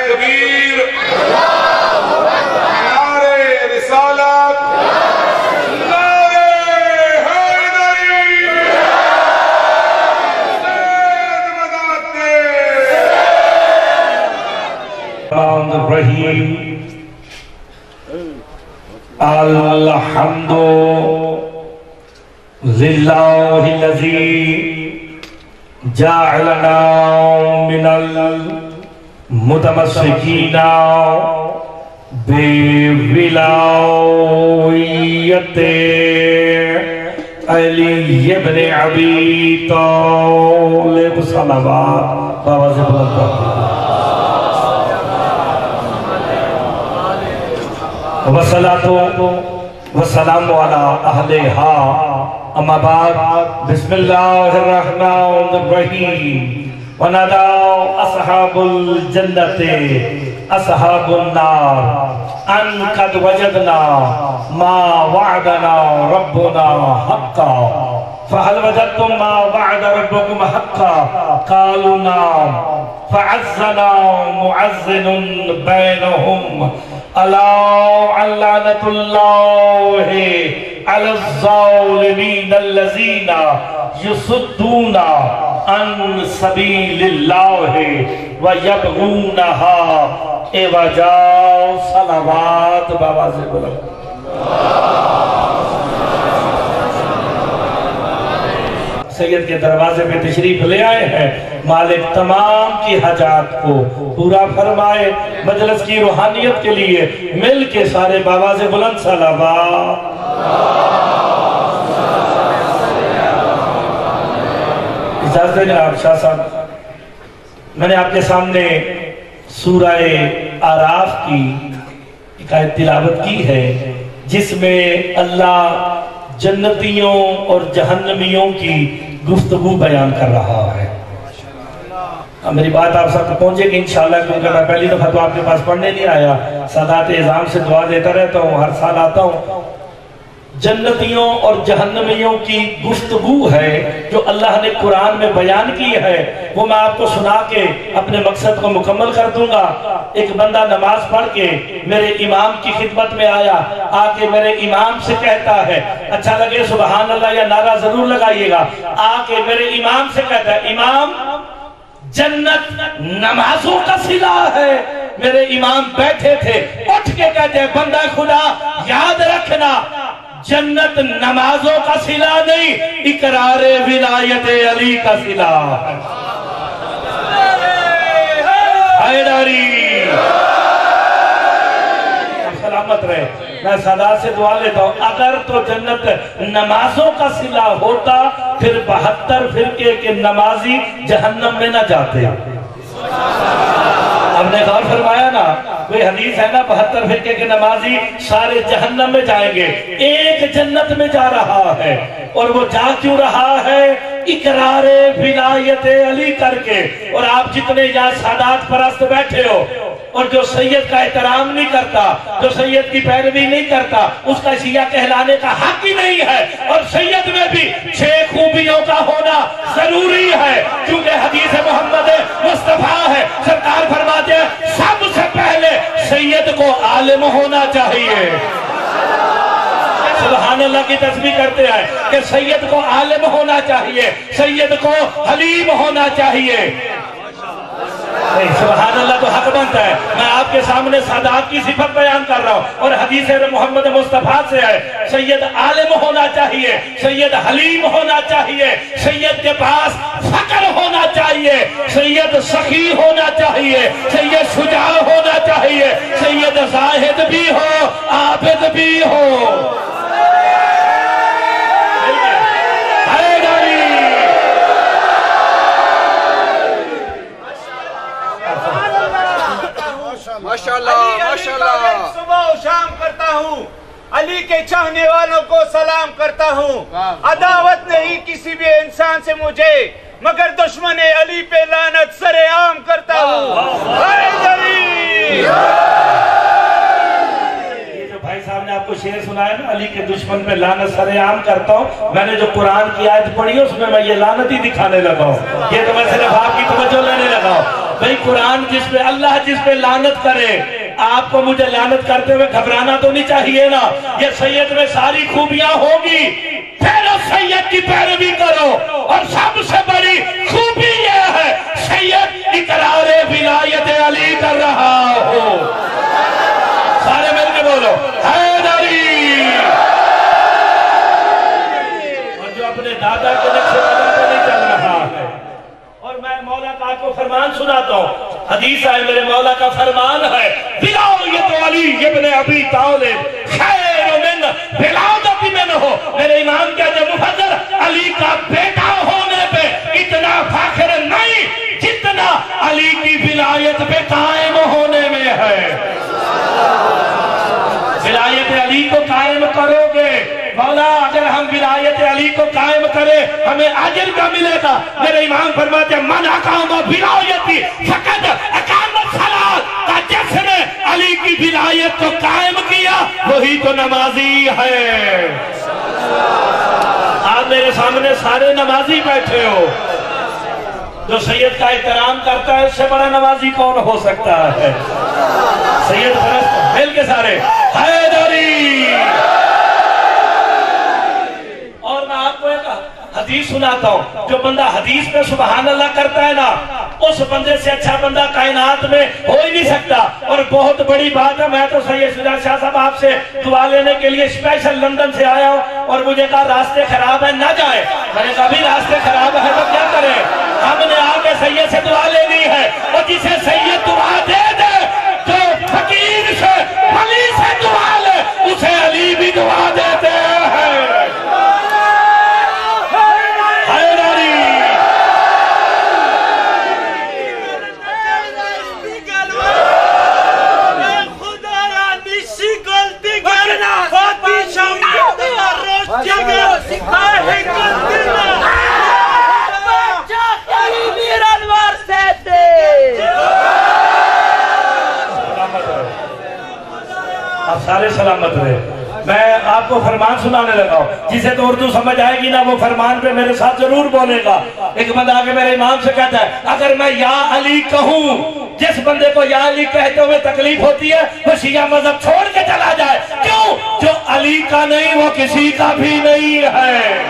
تکبیر، نعرہ رسالت، نعرہ حیدری، الرحمن الرحیم، الحمد للہ الذی جعلنا من المتمسکین بولایت علی ابن ابی طالب صلوات بابا سے بلند والصلاة والسلام علی اہلہا اما بعد بسم اللہ الرحمن الرحیم ونادى اصحاب الجنة اصحاب النار ان قد وجدنا ما وعدنا ربنا حقا فهل وجدتم ما وعد ربكم حقا قالوا نعم فعزنا معزن بينهم الا لعنة الله على الظالمين الذين يصدون عن سبيل الله ويبغونها عوجا صلوات بابا سے بولو سید کے دروازے پہ تشریف لے آئے ہیں مالک تمام کی حاجات کو پورا فرمائے مجلس کی روحانیت کے لیے مل کے سارے بابا سے بلند صلوات اجازت ہے جناب شاہ صاحب میں نے آپ کے سامنے سورہ اعراف کی ایک آیت تلاوت کی ہے جس میں اللہ جنتیوں اور جہنمیوں کی گفتگو بیان کر رہا ہے میری بات آپ سب کو پہنچے گی انشاءاللہ کیونکہ میں پہلی دفعہ تو آپ کے پاس پڑھنے نہیں آیا سادات اعظام سے دعا دیتا رہتا ہوں ہر سال آتا ہوں جنتیوں اور جہنمیوں کی گفتگو ہے جو اللہ نے قرآن میں بیان کی ہے وہ میں آپ کو سنا کے اپنے مقصد کو مکمل کر دوں گا ایک بندہ نماز پڑھ کے میرے امام کی خدمت میں آیا آکے میرے امام سے کہتا ہے اچھا لگے سبحان اللہ یا نعرہ ضرور لگائیے گا آکے میرے امام سے کہتا ہے امام جنت نمازوں کا صلہ ہے میرے امام بیٹھے تھے اٹھ کے کہتے ہیں بندہ خدا یاد رکھنا جنت نمازوں کا صلہ نہیں اقرار ولایت علی کا صلہ حیدری سلامت رہے میں صدا سے دعا لیتا ہوں اگر تو جنت نمازوں کا صلہ ہوتا پھر 72 فرقے کے نمازی جہنم میں نہ جاتے ہم نے غور فرمایا نا کوئی حدیث ہے نا 72 فرقے کے نمازی سارے جہنم میں جائیں گے ایک جنت میں جا رہا ہے اور وہ جا کیوں رہا ہے اقرار ولایت علی کر کے اور آپ جتنے یہاں سادات پرست بیٹھے ہو اور جو سید کا احترام نہیں کرتا جو سید کی پیروی نہیں کرتا اس کا شیعہ کہلانے کا حق ہی نہیں ہے اور سید میں بھی 6 خوبیوں کا ہونا ضروری ہے کیونکہ حدیث محمد مصطفیٰ ہے سرکار فرماتے ہیں سب سے پہلے سید کو عالم ہونا چاہیے سبحان اللہ کی تسبیح کرتے ہیں کہ سید کو عالم ہونا چاہیے سید کو حلیم ہونا چاہیے سبحان اللہ تو حق بنتا ہے میں آپ کے سامنے سادات کی صفت بیان کر رہا ہوں اور حدیث محمد مصطفیٰ سے ہے سید عالم ہونا چاہیے سید حلیم ہونا چاہیے سید کے پاس فقر ہونا چاہیے سید سخی ہونا چاہیے سید شجاع ہونا چاہیے سید زاہد بھی ہو عابد بھی ہو ماشاءاللہ ماشاءاللہ صبح و شام کرتا ہوں علی کے چاہنے والوں کو سلام کرتا ہوں عداوت نہیں کسی بھی انسان سے مجھے مگر دشمن علی پہ لعنت سر عام کرتا ہوں حیدری بھائی صاحب نے آپ کو شعر سنایا نا علی کے دشمن پہ لعنت سر عام کرتا ہوں میں نے جو قرآن کی آیت پڑھی اس میں یہ لعنت ہی دکھانے لگا ہوں یہ تو میں صرف آپ کی توجہ لینے لگا ہوں بھئی قرآن جس پہ اللہ جس پہ لعنت کرے، آپ کو مجھے لعنت کرتے ہوئے گھبرانا تو نہیں چاہیے نا. یہ سید میں ساری خوبیاں ہوگی، پھر اس سید کی پیروی کرو. اور سب سے بڑی خوبی یہ ہے سید اقرار ولایت علی کر رہا ہو. سارے مل کے بولو حیدری. اور جو اپنے دادا کے نقش قدم پہ نہیں چل رہا ہے. اور میں مولا کا کو فرمان سناتا ہوں، حدیث ہے میرے مولا کا فرمان ہے، ولایت علی ابن ابی طالب خیر من ولادت من ہو. میرے امام کیا جو مفضل علی کا بیٹا ہونے پہ اتنا فخر نہیں جتنا علی کی ولایت پہ قائم ہونے میں ہے. ولایت علی کو قائم کرو گے مولا، اگر ہم ولایت علی کو قائم کریں ہمیں اجر کا ملے گا. میرے امام فرماتے ہیں من اقام ولایتی فقط اقام الصلاۃ، کا جس نے علی کی ولایت کو قائم کیا وہی تو نمازی ہے. آپ میرے سامنے سارے نمازی بیٹھے ہو، جو سید کا احترام کرتا ہے اس سے بڑا نمازی کون ہو سکتا ہے؟ سید فرست مل کے سارے حیدری. اور میں آپ کو ایک حدیث سناتا ہوں، جو بندہ حدیث پہ سبحان اللہ کرتا ہے نا، اس بندے سے اچھا بندہ کائنات میں ہو ہی نہیں سکتا. اور بہت بڑی بات ہے، میں تو سید سجاد شاہ صاحب آپ سے دعا لینے کے لیے اسپیشل لندن سے آیا ہوں، اور مجھے کہا راستے خراب ہیں نہ جائیں. میں نے کہا بھی راستے خراب ہیں تو کیا کریں، ہم نے آگے سید سے دعا لینی ہے. اور جسے سید دعا دے دے، جو فقیر سے ولی سے دعا لے، اسے علی بھی دعا دیتے ہیں. آپ سارے سلامت رہے. میں آپ کو فرمان سنانے لگا ہوں، جسے تو اردو سمجھ آئے گی نا وہ فرمان پہ میرے ساتھ ضرور بولے گا. ایک بندہ آگے میرے امام سے کہتا ہے اگر میں یا علی کہوں، جس بندے کو یا علی کہتے ہوئے تکلیف ہوتی ہے وہ شیعہ مذہب چھوڑ کے چلا جائے. کیوں؟ جو علی کا نہیں وہ کسی کا بھی نہیں ہے.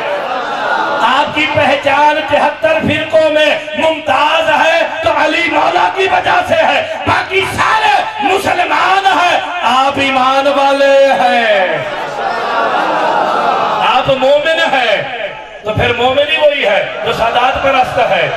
آپ کی پہچان 73 فرقوں میں ممتاز ہے تو علی مولا کی وجہ سے ہے، باقی سارے مسلمان ہیں. آپ ایمان والے ہیں، آپ مومن ہیں، تو پھر مومن ہی وہی ہے جو سادات پرست ہے.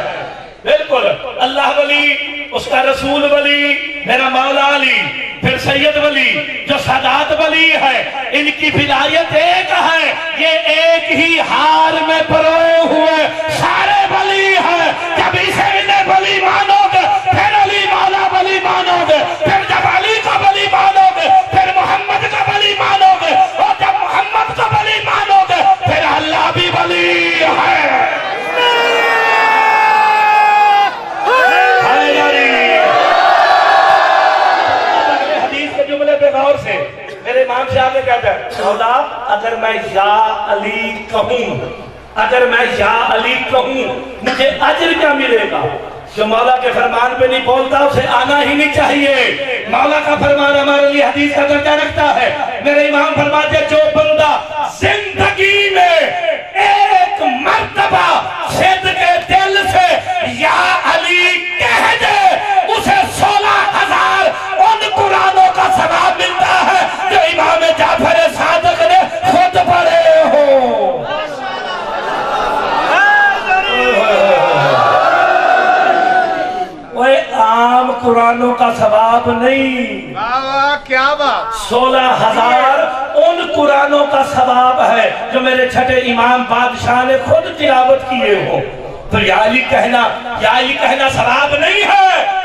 بالکل اللہ ولی، اس کا رسول ولی، میرا مولا علی، پھر سید ولی جو سادات ولی ہے. ان کی ولایت ایک ہے، یہ ایک ہی ہار میں پروئے ہوئے سارے ولی ہیں. جب اسے انہیں ولی مانو گے پھر علی مولا ولی مانو گے، پھر جب علی کا ولی مانو گے پھر محمد کا ولی مانو گے، اور جب محمد کا ولی مانو گے پھر اللہ بھی ولی ہے. غور سے میرے امام سے آگے کہتا ہے مولا اگر میں یا علی کہوں، اگر میں یا علی کہوں مجھے اجر کیا ملے گا؟ جو مولا کے فرمان پہ نہیں بولتا اسے آنا ہی نہیں چاہیے. مولا کا فرمان ہمارے لیے حدیث کا درجہ رکھتا ہے. میرے امام فرماتے ہیں جو بندہ زندگی میں ایک مرتبہ صدق دل سے یا علی کہہ دے اسے 16,000 ان قرآنوں کا ثواب ملتا ہے جو امام جعفر صادق نے خود پڑھے ہو. وہ عام قرآنوں کا ثواب نہیں، کیا بات، 16,000 ان قرآنوں کا ثواب ہے جو میرے چھٹے امام بادشاہ نے خود تلاوت کیے ہو. تو یا علی کہنا ثواب نہیں ہے.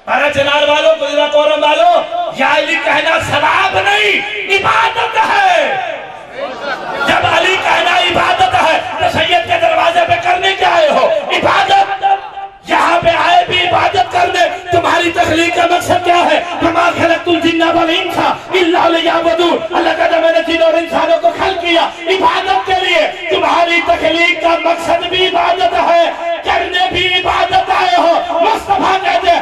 پارا چنار والوں، گجرا کورم والوں، یا علی کہنا ثواب نہیں، عبادت ہے. جب علی کہنا عبادت ہے تو سید کے دروازے پہ کرنے کیا آئے ہو؟ عبادت. یہاں پہ آئے بھی عبادت کرنے. تمہاری تخلیق کا مقصد کیا ہے؟ وَمَا خَلَقْتُ الْجِنَّ وَالْإِنسَ إِلَّا لِيَعْبُدُونِ. اللہ کہتا میں نے جن اور انسانوں کو خلق کیا عبادت کے لیے. تمہاری تخلیق کا مقصد بھی عبادت ہے، کرنے بھی عبادت آئے ہو. مصطفیٰ کہتے ہیں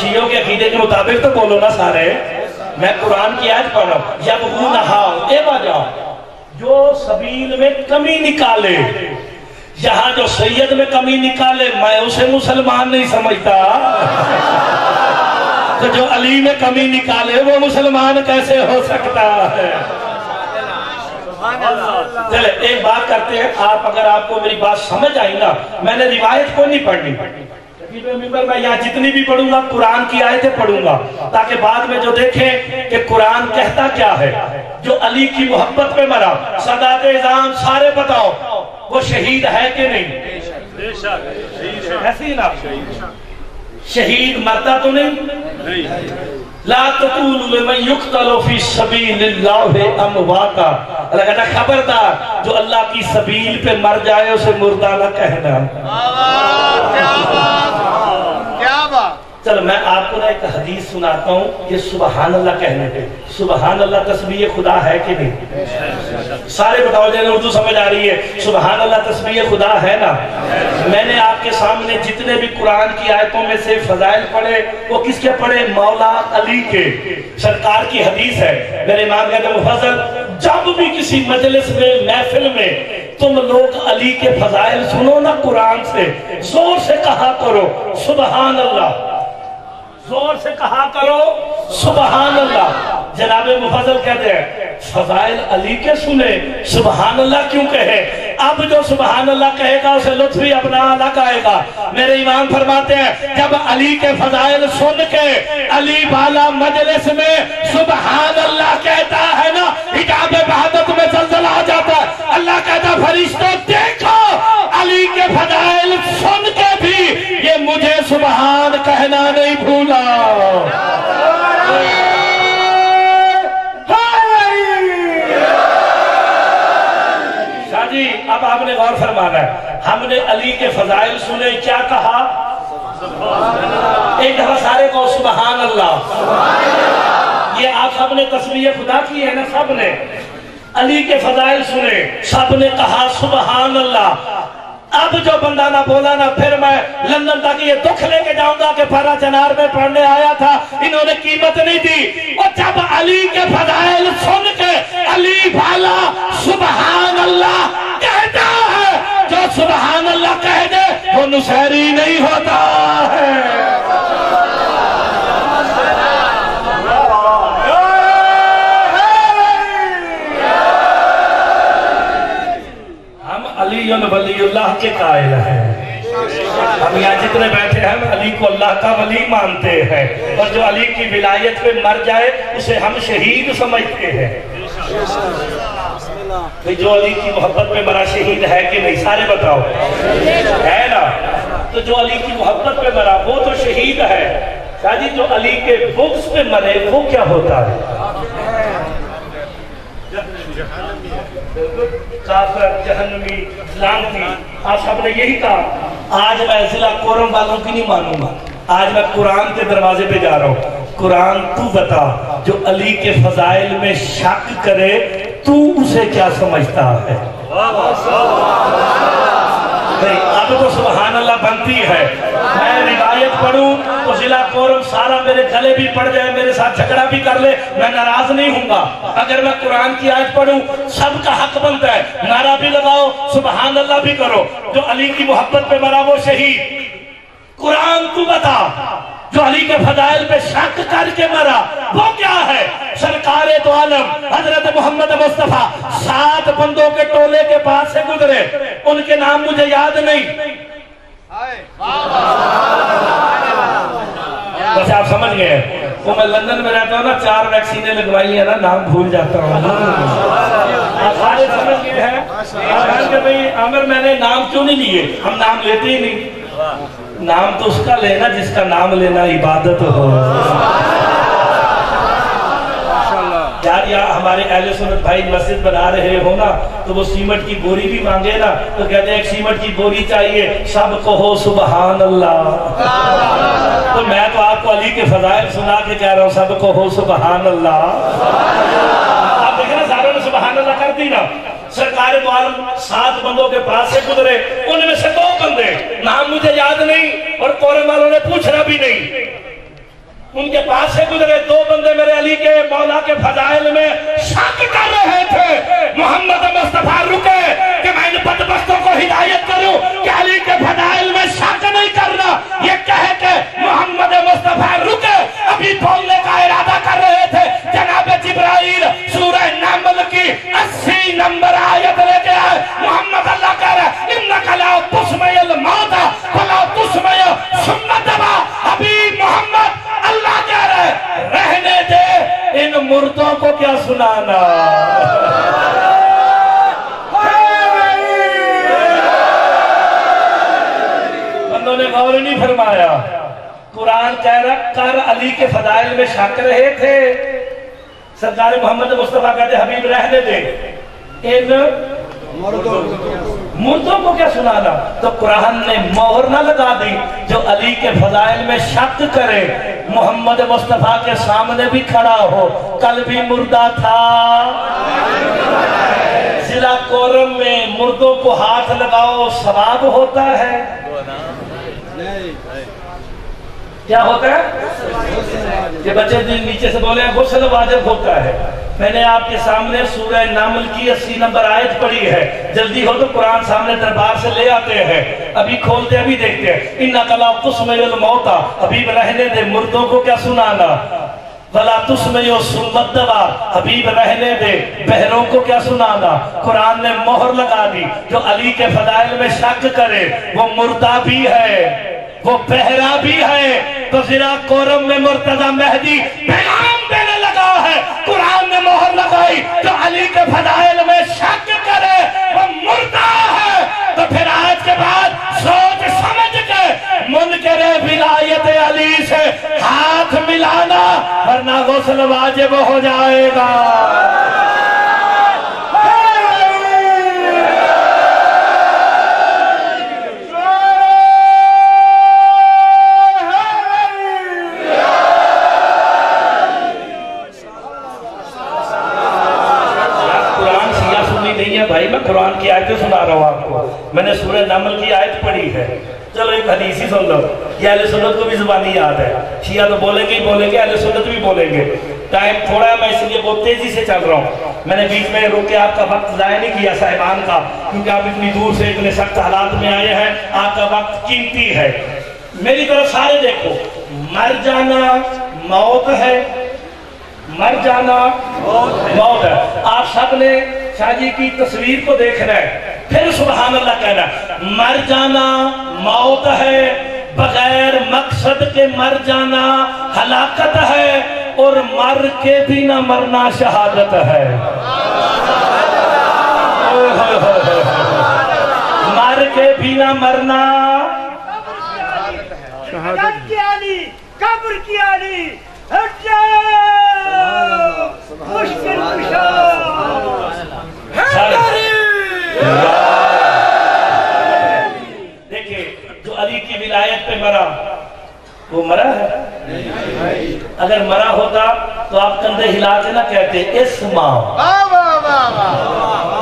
شیعوں کے عقیدے کے مطابق تو بولو نا سارے. میں قرآن کی آیت پڑھ رہا ہوں. یبغونہا اے وجہ جو سبیل میں کمی نکالے. یہاں جو سید میں کمی نکالے میں اسے مسلمان نہیں سمجھتا. تو جو علی میں کمی نکالے وہ مسلمان کیسے ہو سکتا ہے؟ چلے ایک بات کرتے ہیں. آپ اگر آپ کو میری بات سمجھ آئی نا, میں نے روایت کو نہیں پڑھنی. میں یہاں جتنی بھی پڑھوں گا قرآن کی آیتیں پڑھوں گا تاکہ بعد میں جو دیکھیں کہ قرآن کہتا کیا ہے. جو علی کی محبت پہ مرا, سادات اعظام سارے بتاؤ وہ شہید ہے کہ نہیں؟ ایسی نا شہید مرتا تو نہیں. لا تقولوا لمن يقتل في سبيل الله امواتا. اللہ کہتا خبردار جو اللہ کی سبیل پہ مر جائے اسے مردہ نہ کہنا. کیا بات. چلو میں آپ کو ایک حدیث سناتا ہوں. یہ سبحان اللہ کہنے پہ, سبحان اللہ تسبیح خدا ہے کہ نہیں؟ سارے بتاؤ جنہیں اردو سمجھ آ رہی ہے. سبحان اللہ تسبیح خدا ہے نا. میں نے آپ کے سامنے جتنے بھی قرآن کی آیتوں میں سے فضائل پڑھے وہ کس کے پڑھے؟ مولا علی کے. سرکار کی حدیث ہے, میرے امام کہتے ہیں مفضل جب بھی کسی مجلس میں محفل میں تم لوگ علی کے فضائل سنو نا قرآن سے, زور سے کہا کرو سبحان اللہ. زور سے کہا کرو سبحان اللہ. جناب مفضل کہتے ہیں فضائل علی کے سنے سبحان اللہ کیوں کہے؟ اب جو سبحان اللہ کہے گا اسے لطف بھی اپنا الگ آئے گا. میرے امام فرماتے ہیں جب علی کے فضائل سن کے علی والا مجلس میں سبحان اللہ کہتا ہے نا, حجاب وحدت میں زلزلہ آ جاتا ہے. اللہ کہتا فرشتوں دیکھو علی کے فضائل سن کے بھی یہ مجھے سبحان کہنا نہیں بھولا. جی اب آپ نے غور فرمانا ہے. ہم نے علی کے فضائل سنے, کیا کہا؟ ایک دفعہ سارے کو سبحان اللہ. یہ آپ سب نے تسبیح خدا کی ہے نا, سب نے علی کے فضائل سنے, سب نے کہا سبحان اللہ. اب جو بندہ نہ بولا نا, پھر میں لندن تک یہ دکھ لے کے جاؤں گا کہ پارا چنار میں پڑھنے آیا تھا, انہوں نے قیمت نہیں دی. اور جب علی کے فضائل سن کے علی والا سبحان اللہ کہتا ہے, جو سبحان اللہ کہہ دے وہ نصیری نہیں ہوتا ہے. علی ولی اللہ کے قائل ہیں. ہم یہاں جتنے بیٹھے ہیں علی کو اللہ کا ولی مانتے ہیں, اور جو علی کی ولایت پہ مر جائے اسے ہم شہید سمجھتے ہیں. جو علی کی محبت پہ مرا شہید ہے کہ نہیں؟ سارے بتاؤ ہے نا. تو جو علی کی محبت پہ مرا وہ تو شہید ہے. شاہ جی جو علی کے بغض پہ مرے وہ کیا ہوتا ہے؟ کافر, جہنمی, لعنتی. آپ سب نے یہی کہا. آج میں ضلع کورم والوں کی نہیں مانوں گا, آج میں قرآن کے دروازے پہ جا رہا ہوں. قرآن تو بتا جو علی کے فضائل میں شک کرے تو اسے کیا سمجھتا ہے؟ اب تو سبحان اللہ بنتی ہے. میں روایت پڑھوں تو ضلع کورم سارا میرے گلے بھی پڑ جائے, میرے ساتھ جھگڑا بھی کر لے, میں ناراض نہیں ہوں گا. اگر میں قرآن کی آیت پڑھوں سب کا حق بنتا ہے, نعرہ بھی لگاؤ سبحان اللہ بھی کرو. جو علی کی محبت پہ مرا وہ شہید. قرآن تو بتا جو علی کے فضائل پہ شک کر کے مرا وہ کیا ہے؟ سرکار دو عالم حضرت محمد مصطفیٰ 7 بندوں کے ٹولے کے پاس سے گزرے, ان کے نام مجھے یاد نہیں. بس آپ سمجھ گئے. وہ میں لندن میں رہتا ہوں نا, 4 ویکسینیں لگوائی ہیں نا, نام بھول جاتا ہوں. آپ سارے سمجھ گئے ہیں. آپ کہیں کہ بھئی عامر میں نے نام کیوں نہیں لیے؟ ہم نام لیتے ہی نہیں. نام تو اس کا لینا جس کا نام لینا عبادت ہو. یار یہاں ہمارے اہل سنت بھائی مسجد بنا رہے ہو نا, تو وہ سیمنٹ کی بوری بھی مانگے نا تو کہتے ہیں ایک سیمنٹ کی بوری چاہیے, سب کو ہو سبحان اللہ. تو میں تو آپ کو علی کے فضائل سنا کے کہہ رہا ہوں سب کو ہو سبحان اللہ. آپ دیکھیں نا ساروں نے سبحان اللہ کر دی نا. سرکار دو عالم 7 بندوں کے پاس سے گزرے, ان میں سے 2 بندے نام مجھے یاد نہیں اور کورم والوں نے پوچھنا بھی نہیں. ان کے پاس سے گزرے دو بندے میرے علی کے مولا کے فضائل میں شک کر رہے تھے. محمد مصطفیٰ رکے کہ میں ان بدبختوں کو ہدایت کروں کہ علی کے فضائل میں شک نہیں کرنا. یہ کہہ کے محمد مصطفیٰ رکے ابھی بولنے کا ارادہ کر رہے تھے. جناب جبرائیل سورہ نمل کی 80 نمبر آیت لے کے آئے. محمد اللہ کہہ رہے اِنَّكَ لَا تُسْمِعُ الْمَوْتَ وَلَا تُسْمِعُ ثُمَّ دَبَا. حبیب محمد اللہ کہہ رہے رہنے دے ان مردوں کو کیا سنانا. بندوں نے غور نہیں فرمایا. قرآن کہہ رہا کر علی کے فضائل میں شک رہے تھے. سرکار محمد مصطفیٰ کہتے حبیب رہنے دے ان مردوں کو کیا سنانا. تو قرآن نے مہر نہ لگا دی جو علی کے فضائل میں شک کرے محمد مصطفیٰ کے سامنے بھی کھڑا ہو. کل بھی مردہ تھا. ضلع کورم میں مردوں کو ہاتھ لگاؤ ثواب ہوتا ہے. کیا ہوتا ہے کہ بچے نیچے سے بولے ہیں غسل واجب ہوتا ہے. میں نے آپ کے سامنے سورہ نمل کی 80 نمبر آیت پڑھی ہے. جلدی ہو تو قرآن سامنے دربار سے لے آتے ہیں. ابھی کھولتے ابھی دیکھتے ہیں. اِنَّكَ لَا تُسْمِعُ الْمَوْتَ. حبیب رہنے دے مردوں کو کیا سنانا. وَلَا تُسْمِعُ ثُمَّ دَبَا. حبیب رہنے دے بہروں کو کیا سنانا. قرآن نے مہر لگا دی جو علی کے فضائل میں شک کرے وہ مردہ بھی ہے وہ بہرا بھی ہے. تو ضلع کورم میں مرتضی مہدی پیغام دینے لگا ہے. قرآن نے مہر لگائی جو علی کے فضائل میں شک کرے وہ مردہ ہے. تو پھر آج کے بعد سوچ سمجھ کے منکر ولایت علی سے ہاتھ ملانا ورنہ غسل واجب ہو جائے گا. بھائی میں قرآن کی آیتیں سنا رہا ہوں آپ کو. میں نے سورہ نمل کی آیت پڑھی ہے. چلو ایک حدیث ہی سن لو. یہ اہل سنت کو بھی زبانی یاد ہے. شیعہ تو بولیں گے ہی بولیں گے, اہل سنت بھی بولیں گے. ٹائم تھوڑا ہے میں اس لیے بہت تیزی سے چل رہا ہوں. میں نے بیچ میں روک کے آپ کا وقت ضائع نہیں کیا صاحبان کا, کیونکہ آپ اتنی دور سے اتنے سخت حالات میں آئے ہیں. آپ کا وقت قیمتی ہے. میری طرف سارے دیکھو. مر جانا موت ہے. مر جانا موت ہے. آپ سب نے شاہ جی کی تصویر کو دیکھنا ہے پھر سبحان اللہ کہنا ہے. مر جانا موت ہے, بغیر مقصد کے مر جانا ہلاکت ہے, اور مر کے بھی نہ مرنا شہادت ہے. مر کے بھی نہ مرنا شہادت کی آلی قبر کی آلی ہٹ جاؤ مشکل کشا. دیکھیں جو علی کی ولایت پہ مرا وہ مرا ہے. اگر مرا ہوتا تو آپ کندھے ہلا کے نہ کہتے اسما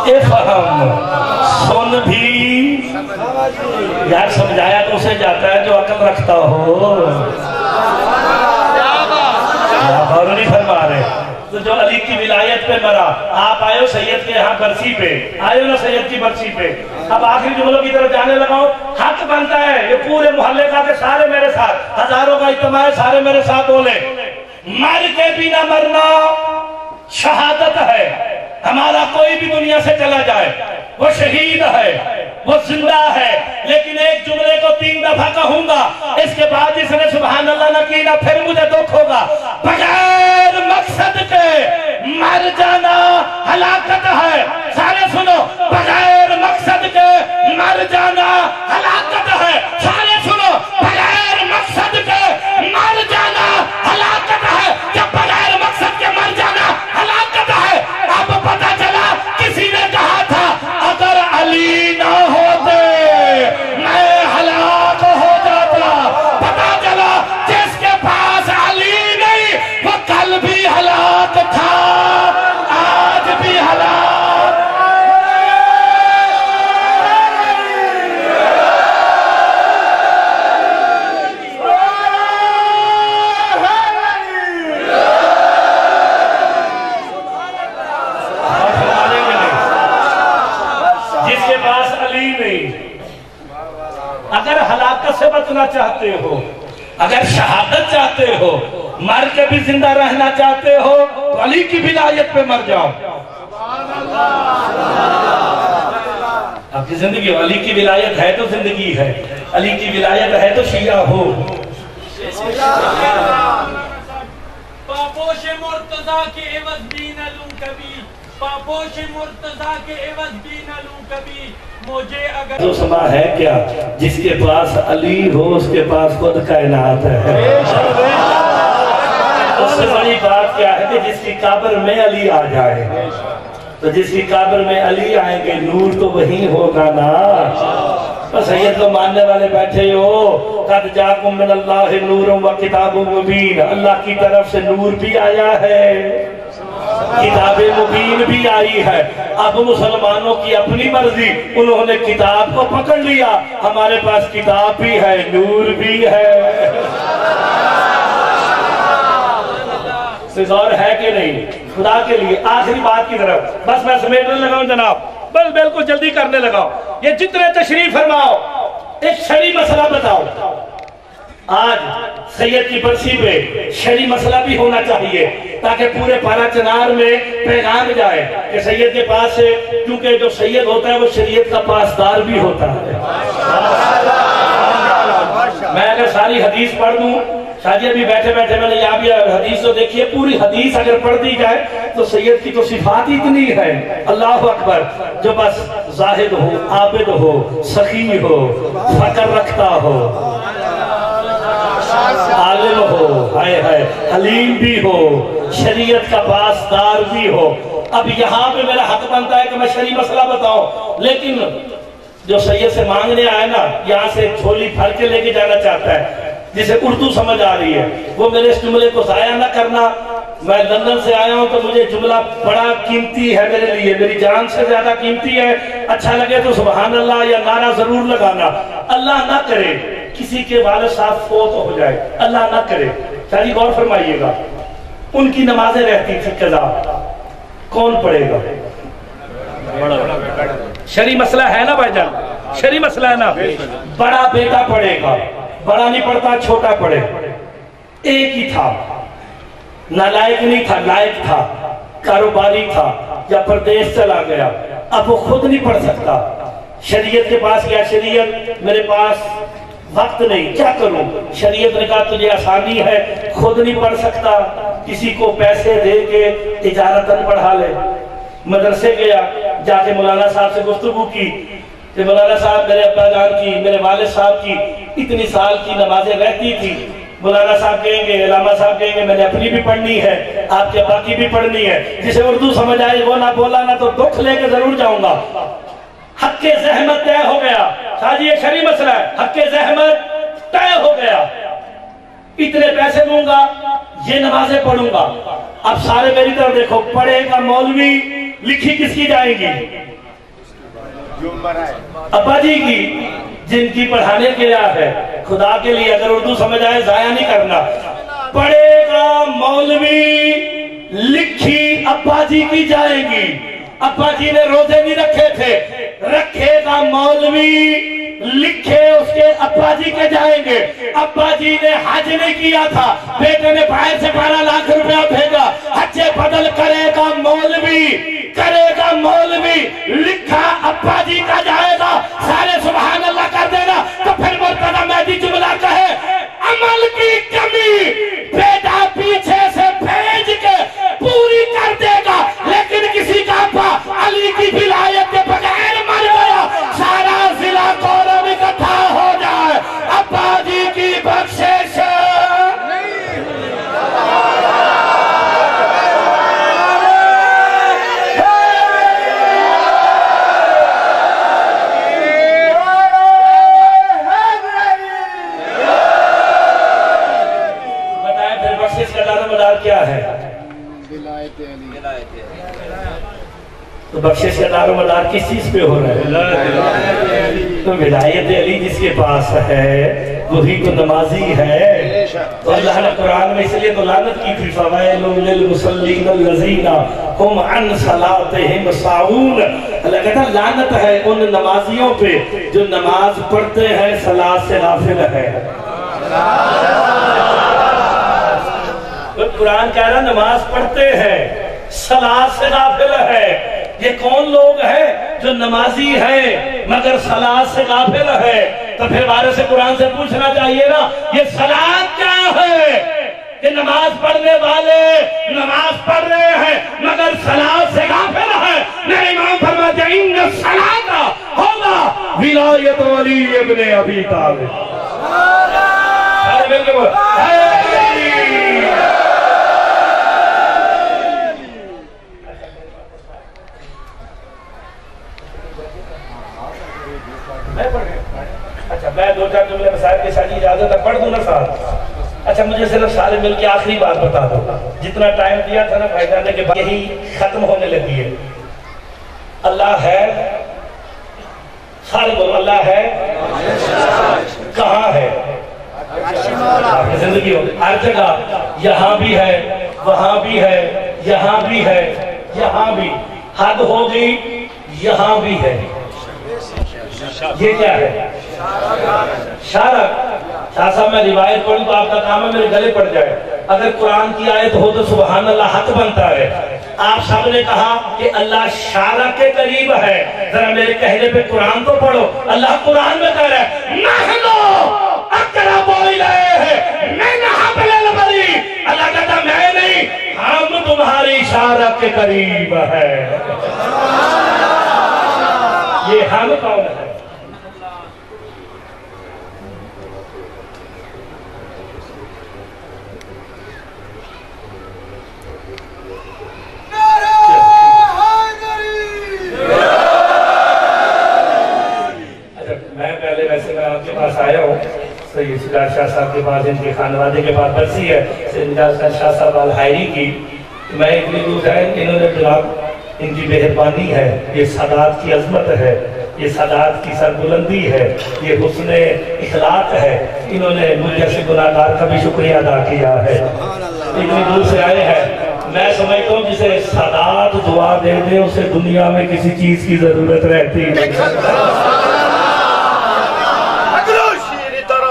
افہم سن بھی. یار سمجھایا تو اسے جاتا ہے جو عقل رکھتا ہو. اور نہیں فرما رہے. تو جو علی کی ولایت پہ مرا, آپ آئے ہو سید کے یہاں برسی پہ, آئے ہو نا سید کی برسی پہ. اب آخری جملوں کی طرف جانے لگا ہوں. حق بنتا ہے یہ پورے محلے کا کہ سارے میرے ساتھ, ہزاروں کا اجتماع ہے, سارے میرے ساتھ بولے مر کے بھی نہ مرنا شہادت ہے. ہمارا کوئی بھی دنیا سے چلا جائے وہ شہید ہے, وہ زندہ ہے. لیکن ایک جملے کو 3 دفعہ کہوں گا, اس کے بعد جس نے سبحان اللہ نہ کی نہ پھر مجھے دکھ ہوگا. بغیر مقصد کے مر جانا ہلاکت ہے. سارے سنو, بغیر مقصد کے مر جانا ہلاکت ہے. سارے سنو, بغیر مقصد کے مر جانا ہلاکت ہے. جب بغیر مقصد کے مر جانا ہلاکت ہے, اب پتہ چلا کسی نے کہا تھا اگر علی نہ ہوتے میں ہلاک ہو جاتا. پتہ چلا جس کے پاس علی نہیں وہ بچنا چاہتے ہو، اگر شہادت چاہتے ہو، مر کے بھی زندہ رہنا چاہتے ہو تو علی کی ولایت پہ مر جاؤ۔ آپ کی زندگی علی کی ولایت ہے تو زندگی ہے، علی کی ولایت ہے تو شیعہ ہو۔ پاپوش مرتضیٰ کے عوض بھی نہ لوں کبھی، پاپوش مرتضیٰ کے عوض بھی نہ لوں کبھی، مجھے اگر جو سما ہے کیا جس کے پاس علی ہو اس کے پاس خود کائنات ہے۔ اس سے بڑی بات کیا ہے کہ جس کی قبر میں علی آ جائے، تو جس کی قبر میں علی آئیں گے نور تو وہی ہوگا نا۔ بس سید کو ماننے والے بیٹھے ہو، قد جاکم من اللہ نور و کتاب مبین، اللہ کی طرف سے نور بھی آیا ہے، کتاب مبین بھی آئی ہے۔ اب مسلمانوں کی اپنی مرضی، انہوں نے کتاب کو پکڑ لیا، ہمارے پاس کتاب بھی ہے، نور بھی ہے۔ غور ہے کہ نہیں؟ خدا کے لیے آخری بات کی طرف بس میں سمیٹنے لگاؤں جناب، بس بالکل جلدی کرنے لگاؤں۔ یہ جتنے تشریف فرماؤ ایک شرعی مسئلہ بتاؤ۔ آج سید کی برسی پہ شرعی مسئلہ بھی ہونا چاہیے تاکہ پورے پارا چنار میں پیغام جائے کہ سید کے پاس سے، کیونکہ جو سید ہوتا ہے وہ شریعت کا پاسدار بھی ہوتا ہے۔ میں اگر ساری حدیث پڑھ دوں، شاید ابھی بیٹھے بیٹھے میں نے یہاں بھی حدیث تو دیکھیے، پوری حدیث اگر پڑھ دی جائے تو سید کی تو صفات اتنی ہے، اللہ اکبر، جو بس زاہد ہو، عابد ہو، سخی ہو، فقر رکھتا ہو، عالم ہو، حلیم بھی ہو، شریعت کا پاسدار بھی ہو۔ اب یہاں پہ میرا حق بنتا ہے کہ میں شرعی مسئلہ بتاؤں، لیکن جو سید سے مانگنے آئے نا، یہاں سے جھولی بھر کے لے کے جانا چاہتا ہے، جسے اردو سمجھ آ رہی ہے، وہ میرے اس جملے کو ضائع نہ کرنا۔ میں لندن سے آیا ہوں تو مجھے جملہ بڑا قیمتی ہے میرے لیے، میری جان سے زیادہ قیمتی ہے۔ اچھا لگے تو سبحان اللہ یا نعرہ ضرور لگانا۔ اللہ نہ کرے کسی کے والد صاحب فوت ہو جائے، اللہ نہ کرے، شاید غور فرمائیے گا، ان کی نمازیں رہتی تھی قضا، کون پڑھے گا؟ شرعی مسئلہ ہے نا بھائی جان، شرعی مسئلہ ہے نا، بڑا بیٹا پڑھے گا، بڑا نہیں پڑھتا چھوٹا پڑھے۔ ایک ہی تھا، نالائق نہیں تھا، لائق تھا، کاروباری تھا، یا پردیس چلا گیا، اب وہ خود نہیں پڑھ سکتا، شریعت کے پاس گیا، شریعت میرے پاس وقت نہیں، کیا کروں؟ شریعت نے کہا تجھے آسانی ہے، خود نہیں پڑھ سکتا، کسی کو پیسے دے کے اجارتاً پڑھا لے۔ مدرسے گیا، جا کے مولانا صاحب سے گفتگو کی کہ مولانا صاحب میرے ابا جان کی، میرے والد صاحب کی اتنی سال کی نمازیں رہتی تھی۔ مولانا صاحب کہیں گے، علامہ صاحب کہیں گے میں نے اپنی بھی پڑھنی ہے، آپ کے ابا کی بھی پڑھنی ہے، جسے اردو سمجھ آئے وہ نہ بولا نہ تو دکھ لے کے ضرور جاؤں گا۔ حق کے زحمت طے ہو گیا، شاہ جی یہ شرعی مسئلہ ہے، حق کے زحمت طے ہو گیا، اتنے پیسے دوں گا، یہ نمازیں پڑھوں گا۔ اب سارے میری طرف دیکھو، پڑھے گا مولوی، لکھی کس کی جائیں گی؟ ابا جی کی، جن کی پڑھانے کے لیے ہے۔ خدا کے لیے اگر اردو سمجھ آئے ضائع نہیں کرنا، پڑھے گا مولوی، لکھی ابا جی کی جائیں گی۔ ابا جی نے روزے نہیں رکھے تھے، رکھے گا مولوی، لکھے اس کے ابا جی کے جائیں گے۔ ابا جی نے حج نہیں کیا تھا، بیٹے نے باہر سے 12 لاکھ روپیہ بھیجا، حج بدل کرے گا مولوی، کرے گا مولوی، لکھا ابا جی کا جائے گا، سارے سبحان اللہ کر دینا۔ تو پھر مرتضی مہدی جملہ کہے، عمل کی کمی بیٹا پیچھے سے بھیج کے پوری کر دے گا، لیکن کسی کا ابا علی کی ولایت کے بغیر مر گیا، سارا ضلع کورم اکٹھا ہو جائے، ابا جی کی بخشش کیا ہے؟ تو بخشش کا دار و مدار کس چیز پہ ہو رہا ہے؟ تو ولایت علی جس کے پاس ہے وہی تو نمازی ہے۔ تو اللہ نے قرآن میں اس لیے تو لعنت کی تھی، فَوَيْلٌ لِّلْمُصَلِّينَ الَّذِينَ هُمْ عَنْ صَلَاتِهِمْ سَاهُونَ۔ اللہ کہتا ہے لعنت ہے ان نمازیوں پہ جو نماز پڑھتے ہیں صلاۃ سے غافل ہے۔ قرآن کہہ رہا نماز پڑھتے ہیں صلاۃ سے غافل ہے۔ یہ کون لوگ ہیں جو نمازی ہیں مگر صلاۃ سے غافل ہے؟ تو پھر وارث قرآن سے پوچھنا چاہیے نا یہ صلاۃ کیا ہے کہ نماز پڑھنے والے نماز پڑھ رہے ہیں مگر صلاۃ سے غافل ہے؟ میرے امام فرماتے ہیں ان الصلاۃ ہوگا ولایت علی ابن ابی طالب۔ اچھا میں دو چار جملے مسائل کے ساتھ اجازت ہے پڑھ دوں نا ساتھ؟ اچھا مجھے صرف سارے مل کے آخری بات بتا دو، جتنا ٹائم دیا تھا نا بھائی جانے کے بعد یہی ختم ہونے لگی ہے۔ اللہ ہے، سارے بولو اللہ ہے، کہاں ہے؟ زندگی ہو ہر جگہ، یہاں بھی ہے، وہاں بھی ہے، یہاں بھی ہے، یہاں بھی حد ہو گئی، یہاں بھی ہے۔ یہ کیا ہے؟ شارک۔ شاہ صاحب میں روایت پڑھوں تو آپ کا کام ہے میرے گلے پڑ جائے۔ اگر قرآن کی آیت ہو تو سبحان اللہ حق بنتا ہے۔ آپ سب نے کہا کہ اللہ شارک کے قریب ہے، ذرا میرے کہنے پہ قرآن تو پڑھو۔ اللہ قرآن میں کہہ رہا ہے نحنو اقرب الیہ من حبل الورید۔ اللہ کہتا میں نہیں، ہم تمہاری شارک کے قریب ہے۔ یہ ہم کون ہے؟ سید سجاد شاہ صاحب کے پاس ان کے خانوادے کے پاس برسی ہے سید شاہ صاحب الحائری کی، میں اتنی دور ہے انہوں نے جناب ان کی مہربانی ہے، یہ سادات کی عظمت ہے، یہ سادات کی سربلندی ہے، یہ حسن اخلاق ہے، انہوں نے مجھ جیسے گناہگار کا بھی شکریہ ادا کیا ہے، اتنی دور سے آئے ہیں۔ میں سمجھتا ہوں جسے سادات دعا دے دے اسے دنیا میں کسی چیز کی ضرورت رہتی ہے۔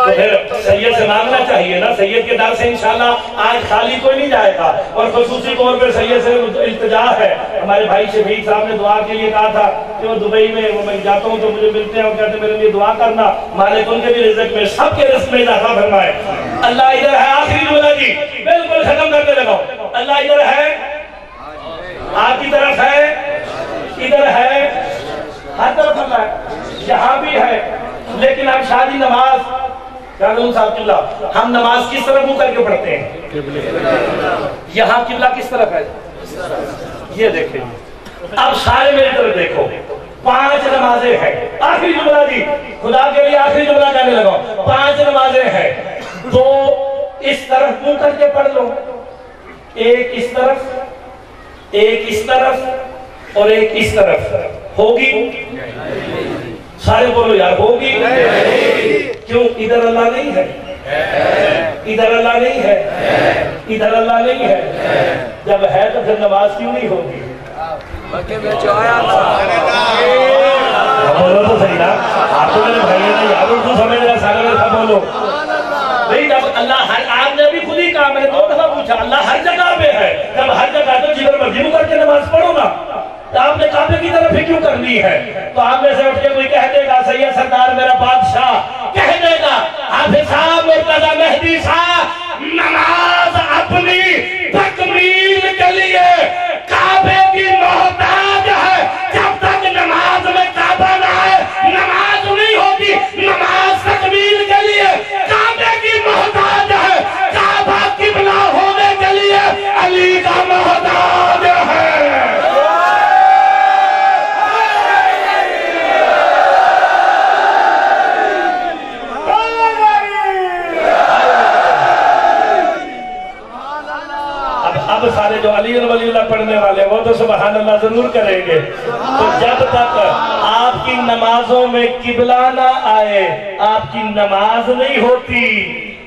تو پھر سید سے مانگنا چاہیے نا، سید کے در سے انشاءاللہ آج خالی کوئی نہیں جائے گا، اور خصوصی طور پر سید سے التجا ہے۔ ہمارے بھائی شفیق صاحب نے دعا کے لیے کہا تھا کہ وہ دبئی میں میں جاتا ہوں تو مجھے ملتے ہیں اور کہتے ہیں میرے لیے دعا کرنا، مالک ان کے بھی رزق میں سب کے رزق میں اضافہ فرمائے۔ اللہ ادھر ہے، آخری جملہ جی بالکل ختم کرنے لگا ہوں۔ اللہ ادھر ہے، آپ کی طرف ہے، ادھر ہے، ہر طرف اللہ ہے، یہاں بھی ہے، لیکن ہم شادی نماز صاحب قبلہ ہم نماز کس طرف منہ کر کے پڑھتے ہیں؟ یہاں قبلہ کس طرف ہے؟ یہ دیکھیں، اب سارے میری طرف دیکھو، 5 نمازیں ہیں۔ آخری جملہ جی خدا کے لیے آخری جملہ کہنے لگا، 5 نمازیں ہیں، 2 اس طرف منہ کر کے پڑھ لو، ایک اس طرف، ایک اس طرف اور ایک اس طرف، ہوگی؟ سارے بولو یار ہوگی؟ کیوں؟ ادھر اللہ نہیں ہے، ادھر اللہ نہیں ہے، ادھر اللہ نہیں ہے، جب ہے تو پھر نماز کیوں نہیں ہوگی؟ بولو تو صحیح نا، آپ تو میرے بھائی نے یاد اردو سمجھ رہا سارے میں سب بولو بھئی، جب اللہ ہر آپ نے بھی خود ہی کہا، میں نے 2 دفعہ پوچھا اللہ ہر جگہ پہ ہے، جب ہر جگہ تو جدھر مرضی کر کے نماز پڑھو نا، آپ نے کعبے کی طرف ہی کیوں کرنی ہے؟ تو آپ میں سے اٹھ کے کوئی کہہ دے گا سید سردار میرا بادشاہ کہہ دے گا حافظ صاحب مرتضی مہدی صاحب نماز اپنی تکمیل کے لیے کعبے کی محتاج ہے، جب تک نماز میں کعبہ نہ ہے نماز نہیں ہوگی، نماز تکمیل کے لیے کعبے کی محتاج ہے، کعبہ قبلہ ہونے کے لیے علی کا محتاج ہے۔ اب سارے جو علی ولی اللہ پڑھنے والے وہ تو سبحان اللہ ضرور کریں گے۔ تو جب تک آپ کی نمازوں میں قبلہ نہ آئے آپ کی نماز نہیں ہوتی،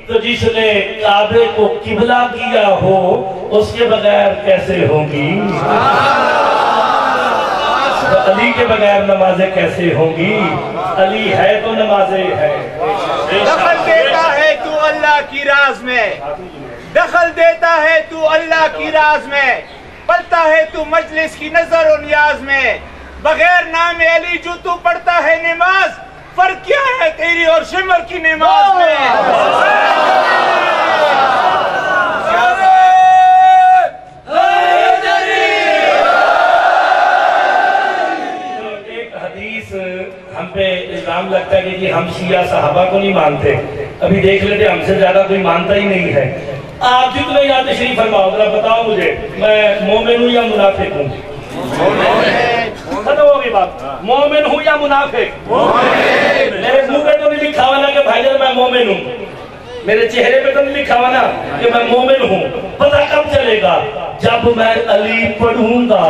تو جس نے کعبے کو قبلہ کیا ہو اس کے بغیر کیسے ہوگی؟ تو علی کے بغیر نمازیں کیسے ہوں گی؟ علی ہے تو نمازیں ہیں۔ دخل دیتا ہے تو اللہ کی راز میں، دخل دیتا ہے تو اللہ کی راز میں، پلتا ہے تو مجلس کی نظر و نیاز میں، بغیر نام علی جو تو پڑھتا ہے نماز، فرق کیا ہے تیری اور شمر کی نماز میں؟ ایک حدیث ہم پہ الزام لگتا ہے کہ جی ہم شیعہ صحابہ کو نہیں مانتے، ابھی دیکھ لیتے ہم سے زیادہ کوئی مانتا ہی نہیں ہے۔ آپ جتنے یاد تشریف فرماؤ، ذرا بتاؤ مجھے میں مومن ہوں یا منافق ہوں؟ ختم ہوگی بات، مومن ہوں یا منافق؟ میرے منہ پہ تو نہیں لکھا ہوا نا کہ بھائی جان میں مومن ہوں، میرے چہرے پہ تو نہیں لکھا ہوا نا کہ میں مومن ہوں۔ پتہ کب چلے گا؟ جب میں علی پڑھوں گا،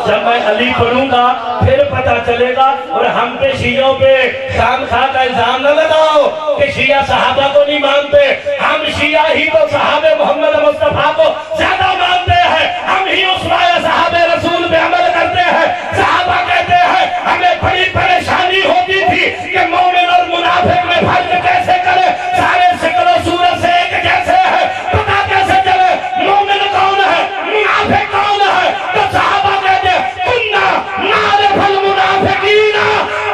جب میں علی پڑھوں گا پھر پتہ چلے گا۔ اور ہم پہ شیعوں پہ خام خواہ کا الزام نہ لگاؤ کہ شیعہ صحابہ کو نہیں مانتے، ہم شیعہ ہی تو صحابہ محمد مصطفیٰ کو زیادہ مانتے ہیں، ہم ہی عثمائے صحابہ رسول پہ عمل کرتے ہیں۔ صحابہ کہتے ہیں ہمیں بڑی پریشانی ہوتی تھی کہ مومن اور منافق میں فرق کیسے کرے، سارے شکل و صورت سے ایک جیسے ہیں، پتہ کیسے چلے مومن کون ہے منافق کون ہے؟ تو صحابہ کہتے ہیں کننا نعرف المنافقین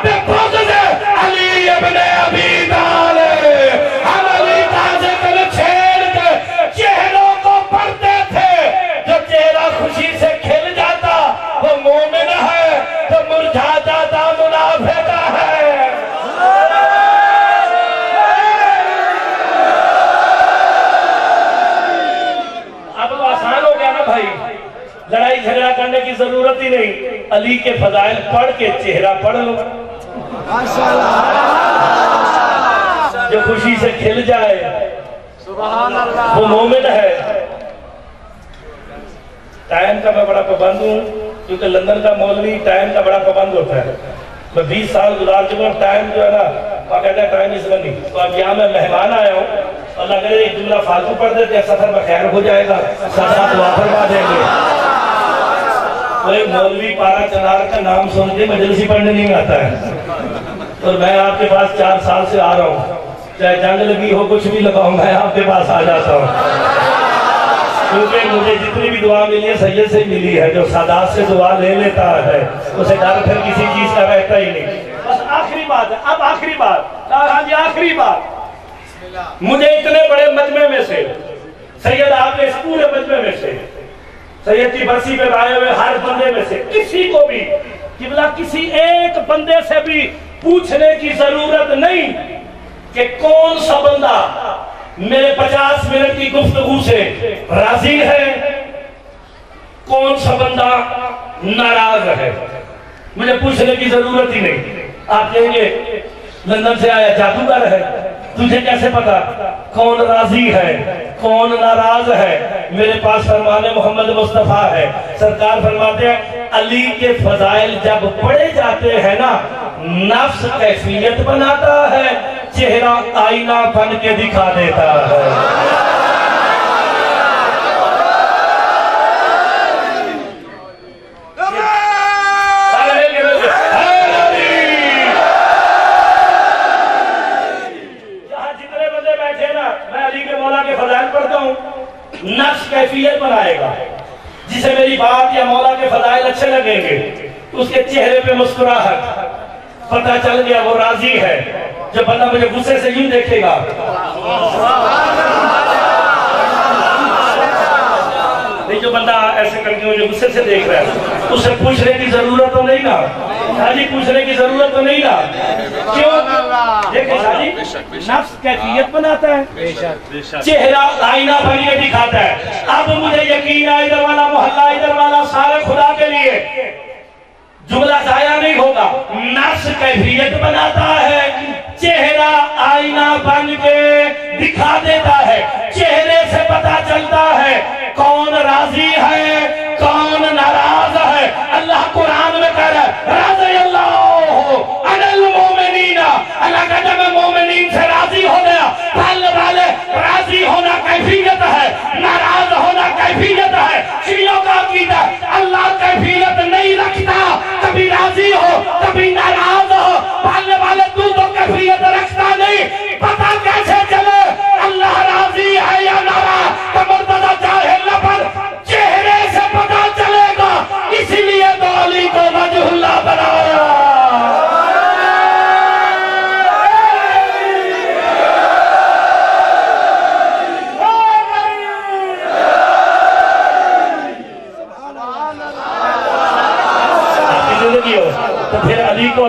ببغض علی ابن ابی طالب، ہم علی کا ذکر چھیڑ کے چہروں کو پڑھتے تھے، جو چہرہ خوشی سے کھل جاتا وہ مومن ہے، تو مرجھا جاتا منافق ہے۔ اب تو آسان ہو گیا نا بھائی، لڑائی جھگڑا کرنے کی ضرورت ہی نہیں، علی کے فضائل پڑھ کے چہرہ پڑھ لو، جو خوشی سے کھل جائے وہ مومن ہے۔ ٹائم کا میں بڑا پابند ہوں، کیونکہ لندن کا مولوی ٹائم کا بڑا پابند ہوتا ہے۔ میں 20 سال گزار چکا ہوں، ٹائم جو ہے نا وہ کہتا ہے ٹائم اس میں نہیں۔ تو اب یہاں میں مہمان آیا ہوں، اللہ کرے ایک جملہ فالتو پڑھ دیتے ہیں، سفر میں خیر ہو جائے گا، ساتھ ساتھ دعا فرما دیں گے۔ کوئی مولوی پارا چنار کا نام سن کے مجلس ہی پڑھنے نہیں آتا ہے، اور میں آپ کے پاس 4 سال سے آ رہا ہوں، چاہے جنگ لگی ہو کچھ بھی لگا ہوں میں آپ کے پاس آ جاتا ہوں، کیونکہ مجھے جتنی بھی دعا ملی ہے سید سے ملی ہے، جو سادات سے دعا لے لیتا ہے اسے ڈر پھر کسی چیز کا رہتا ہی نہیں۔ بس آخری بات ہے، اب آخری بات، ہاں جی آخری بات، مجھے اتنے بڑے مجمع میں سے سید آپ کے اس پورے مجمع میں سے سید کی برسی پہ آئے ہوئے ہر بندے میں سے کسی کو بھی قبلہ کسی ایک بندے سے بھی پوچھنے کی ضرورت نہیں کہ کون سا بندہ میرے 50 منٹ کی گفتگو سے راضی ہے، کون سا بندہ ناراض ہے، مجھے پوچھنے کی ضرورت ہی نہیں۔ آپ کہیں گے لندن سے آیا جادوگر ہے، تجھے کیسے پتا کون راضی ہے کون ناراض ہے؟ میرے پاس فرمان محمد مصطفیٰ ہے، سرکار فرماتے ہیں علی کے فضائل جب پڑھے جاتے ہیں نا، نفس کیفیت بناتا ہے، چہرہ آئینہ بن کے دکھا دیتا ہے۔ نفس کیفیت بنائے گا، جسے میری بات یا مولا کے فضائل اچھے لگیں گے، اس کے چہرے پہ مسکراہٹ، پتہ چل گیا وہ راضی ہے۔ جب بندہ مجھے غصے سے یوں دیکھے گا، جو بندہ ایسے کر کے مجھے غصے سے دیکھ رہا ہے، اسے پوچھنے کی ضرورت تو نہیں نا، شاہی پوچھنے کی ضرورت تو نہیں نا، کیوں؟ دیکھیں شاہی نفس کیفیت بناتا ہے، چہرہ آئینہ بن کے دکھاتا ہے۔ اب مجھے یقین ہے ادھر والا محلہ ادھر والا سارے خدا کے لیے جملہ ضائع نہیں ہوگا، نفس کیفیت بناتا ہے، چہرہ آئینہ بن کے دکھا دیتا ہے، چہرے سے پتہ چلتا ہے کون راضی ہے کون ناراض ہے۔ اللہ قرآن میں کہہ رہا ہے رضی اللہ عن المومنین، اللہ کہتا ہے میں مومنین سے راضی ہو گیا۔ پھل والے راضی ہونا کیفیت ہے، ناراض ہونا کیفیت ہے۔ شیعوں کا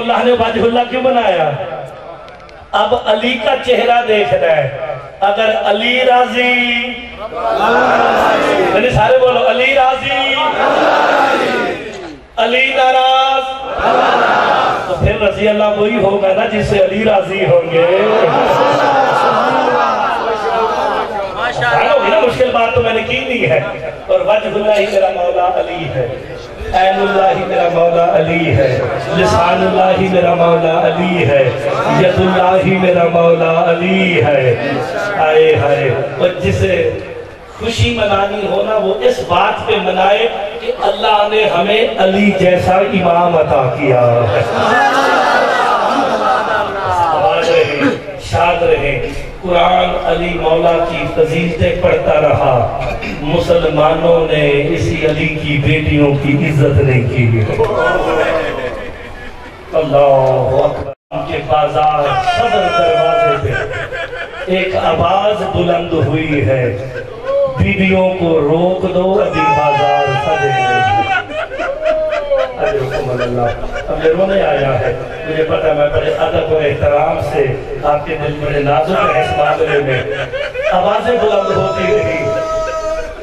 اللہ نے وجہ اللہ کیوں بنایا؟ اب علی کا چہرہ دیکھنا ہے، اگر علی راضی، یعنی سارے بولو علی راضی، علی ناراض، تو پھر رضی اللہ وہی ہوگا نا جس سے علی راضی ہوں گے۔ مشکل بات تو میں نے کی نہیں ہے۔ اور وجہ اللہ ہی میرا مولا علی ہے، عین اللہ ہی میرا مولا علی ہے، لسان اللہ ہی میرا مولا علی ہے، ید اللہ ہی میرا مولا علی ہے۔ آئے ہائے، اور جسے خوشی منانی ہونا وہ اس بات پہ منائے کہ اللہ نے ہمیں علی جیسا امام عطا کیا ہے۔ آباد رہیں، شاد رہیں، قرآن علی مولا کی فضیلتیں پڑھتا رہا، مسلمانوں نے اسی علی کی بیٹیوں کی عزت نہیں کی۔ اللہ اکبر۔ ان کے بازار صدر دروازے پہ ایک آواز بلند ہوئی ہے، بیویوں کو روک دو، ابھی بازار سجے نہیں۔ اب یہ رونے آیا ہے، مجھے پتا میں بڑے ادب و احترام سے، آپ کے دل بڑے نازک ہے اس معاملے میں، آوازیں بلند ہوتی رہی،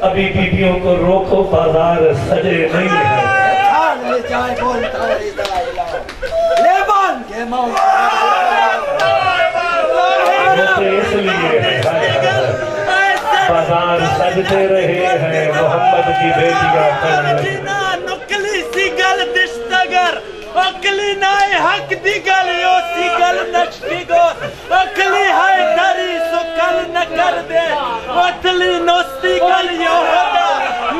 ابھی بیویوں کو روکو بازار سجے نہیں ہے۔ روتے اس لیے بازار سجتے رہے ہیں، محمد کی بیٹیاں کھڑی نکلی سی گل دشتگر اکلی نائے حق دی گل یو سی گل نشتی گو اکلی ہائے دری سو کل نکر دے وطلی نوستی گل یو ہودا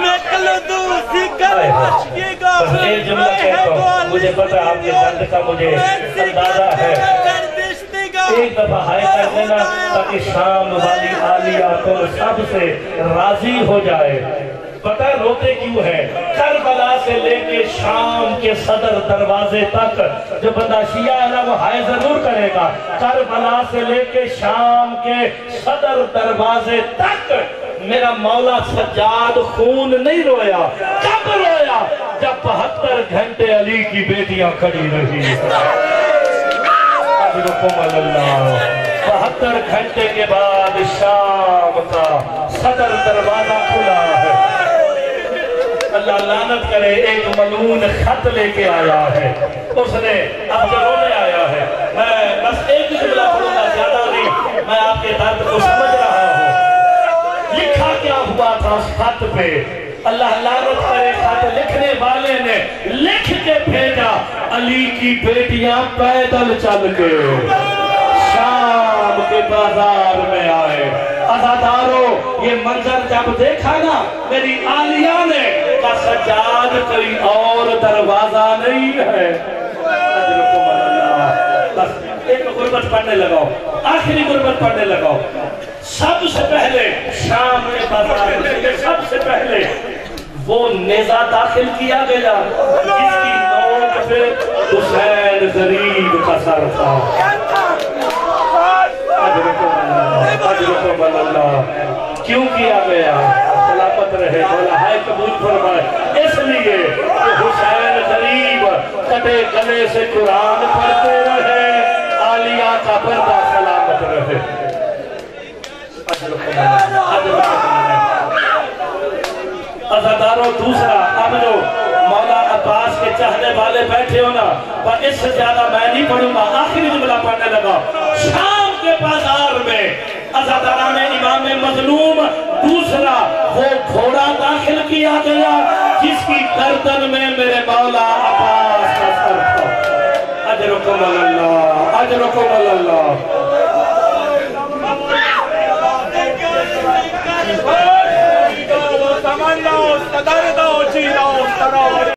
نکل دو سی گل نشتی گو بس ایک جملہ کہتا ہوں، مجھے پتا آپ کے درد کا مجھے اندازہ ہے، ایک دفعہ ہائے کر دینا تاکہ شام والی عالیہ تم سب سے راضی ہو جائے۔ پتہ روتے کیوں ہے؟ کربلا سے لے کے شام کے صدر دروازے تک جو بندہ شیعہ ہے نا وہ ہائے ضرور کرے گا، کربلا سے لے کے شام کے صدر دروازے تک میرا مولا سجاد خون نہیں رویا۔ کب رویا؟ جب 72 گھنٹے علی کی بیٹیاں کھڑی رہی۔ 72 گھنٹے کے بعد شام کا صدر دروازہ کھلا ہے، اللہ لعنت کرے ایک ملعون خط لے کے آیا ہے، اس نے اب جو رونے آیا ہے، میں بس ایک جملہ پڑھوں گا زیادہ نہیں، میں آپ کے درد کو سمجھ رہا ہوں۔ لکھا کیا ہوا تھا اس خط پہ؟ اللہ لعنت کرے خط لکھنے والے نے لکھ کے بھیجا، علی کی بیٹیاں پیدل چل کے شام کے بازار میں آئے۔ عزادارو یہ منظر جب دیکھا نا میری عالیہ نے کہا سجاد کوئی اور دروازہ نہیں ہے۔ بس ایک غربت پڑھنے لگاؤ، آخری غربت پڑھنے لگاؤ۔ سب سے پہلے شام کے بازار میں سب سے پہلے وہ نیزہ داخل کیا گیا جس کی نوک پہ حسین غریب کا سر تھا۔ اجرکم اللہ کیوں کیا گیا؟ سلامت رہے، مولا ہائے قبول فرمائے، اس لیے کہ حسین غریب کٹے گلے سے قرآن پڑھتے رہے، عالیہ کا پردہ سلامت رہے۔ عزاداروں دوسرا، اب جو مولا عباس کے چاہنے والے بیٹھے ہو نا، پر اس سے زیادہ میں نہیں پڑھوں گا، آخری جملہ پڑھنے لگا۔ شام کے بازار میں عزادارہ میں امام مظلوم دوسرا وہ گھوڑا داخل کیا گیا جس کی گردن میں میرے مولا عباس کا سر تھا۔ اجرکم اللہ